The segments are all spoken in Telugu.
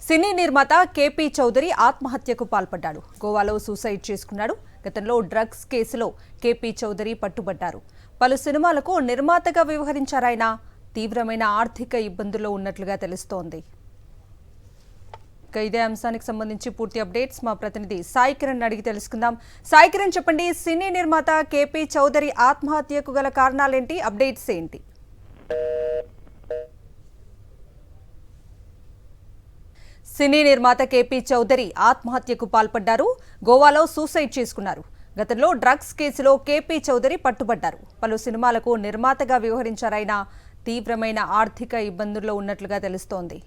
సినీ నిర్మాత కేపీ చౌదరి ఆత్మహత్యకు పాల్పడ్డాడు. గోవాలో సూసైడ్ చేసుకున్నాడు. గతంలో డ్రగ్స్ కేసులో కేపీ చౌదరి పట్టుబడ్డారు. పలు సినిమాలకు నిర్మాతగా వ్యవహరించారాయన. తీవ్రమైన ఆర్థిక ఇబ్బందుల్లో ఉన్నట్లుగా తెలుస్తోంది. ఇదే అంశానికి సంబంధించి పూర్తి అప్డేట్స్ మా ప్రతినిధి సాయి కిరణ్ అడిగి తెలుసుకుందాం. సాయి కిరణ్, చెప్పండి, సినీ నిర్మాత కేపీ చౌదరి ఆత్మహత్యకు గల కారణాలేంటి, అప్డేట్స్ ఏంటి? సినీ నిర్మాత కేపీ చౌదరి ఆత్మహత్యకు పాల్పడ్డారు. గోవాలో సూసైడ్ చేసుకున్నారు. గతంలో డ్రగ్స్ కేసులో కేపీ చౌదరి పట్టుబడ్డారు. పలు సినిమాలకు నిర్మాతగా వ్యవహరించారాయన. తీవ్రమైన ఆర్థిక ఇబ్బందుల్లో ఉన్నట్లుగా తెలుస్తోంది.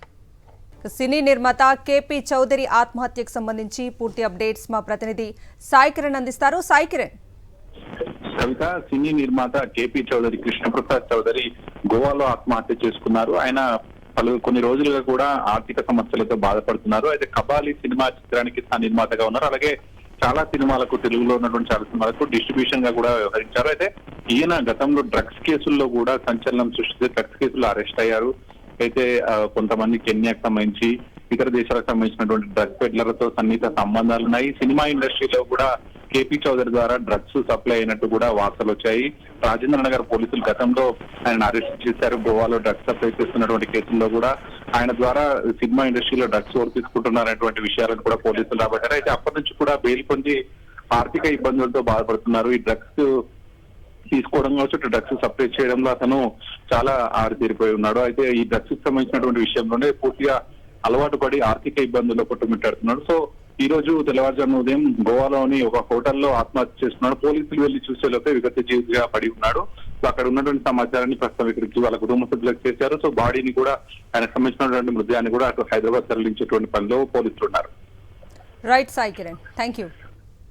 సినీ నిర్మాత కేపీ చౌదరి ఆత్మహత్యకు సంబంధించి పూర్తి అప్డేట్స్ మా ప్రతినిధి సాయి కిరణ్ అందిస్తారు. సాయి కిరణ్. కవిత, సినీ నిర్మాత కేపీ చౌదరి, కృష్ణప్రసాద్ చౌదరి గోవాలో ఆత్మహత్య చేసుకున్నారు. ఆయన కొన్ని రోజులుగా కూడా ఆర్థిక సమస్యలతో బాధపడుతున్నారు. అయితే కబాలి సినిమా చిత్రానికి నిర్మాతగా ఉన్నారు. అలాగే చాలా సినిమాలకు, తెలుగులో ఉన్నటువంటి చాలా సినిమాలకు డిస్ట్రిబ్యూషన్ గా కూడా వ్యవహరించారు. అయితే ఈయన గతంలో డ్రగ్స్ కేసుల్లో కూడా సంచలనం సృష్టిస్తే డ్రగ్స్ కేసులో అరెస్ట్ అయ్యారు. అయితే కొంతమంది కెన్యాకు సంబంధించి ఇతర దేశాలకు సంబంధించినటువంటి డ్రగ్ పెడ్లర్లతో సన్నిహిత సంబంధాలు ఉన్నాయి. సినిమా ఇండస్ట్రీలో కూడా కేపీ చౌదరి ద్వారా డ్రగ్స్ సప్లై అయినట్టు కూడా వార్తలు వచ్చాయి. రాజేంద్ర నగర్ పోలీసులు గతంలో ఆయన అరెస్ట్ చేశారు. గోవాలో డ్రగ్స్ సప్లై చేస్తున్నటువంటి కేసుల్లో కూడా ఆయన ద్వారా సినిమా ఇండస్ట్రీలో డ్రగ్స్ ఓరు తీసుకుంటున్నారనేటువంటి విషయాలను కూడా పోలీసులు రాబట్టారు. అయితే అప్పటి నుంచి కూడా బెయిల్ పొంది ఆర్థిక ఇబ్బందులతో బాధపడుతున్నారు. ఈ డ్రగ్స్ తీసుకోవడం కావచ్చు, డ్రగ్స్ సప్లై చేయడంలో అతను చాలా ఆరితేరిపోయి ఉన్నాడు. అయితే ఈ డ్రగ్స్ కి సంబంధించినటువంటి విషయంలోనే పూర్తిగా అలవాటు పడి ఆర్థిక ఇబ్బందుల్లో కొట్టుమిట్టాడుతున్నాడు. సో ఈ రోజు తెల్లవారుజామున ఉదయం గోవాలోని ఒక హోటల్లో ఆత్మహత్య చేసుకున్నాడు. పోలీసులు వెళ్లి చూసేలోపే విగత జీవిగా పడి ఉన్నాడు. సో అక్కడ ఉన్నటువంటి సమాచారాన్ని ప్రస్తుతం ఇక్కడికి వాళ్ళ కుటుంబ సభ్యులకు చేశారు. సో బాడీని కూడా, ఆయనకు సంబంధించినటువంటి మృతదేహాన్ని కూడా అటు హైదరాబాద్ తరలించేటువంటి పనిలో పోలీసులు ఉన్నారు. Right Sai Kiran, thank you.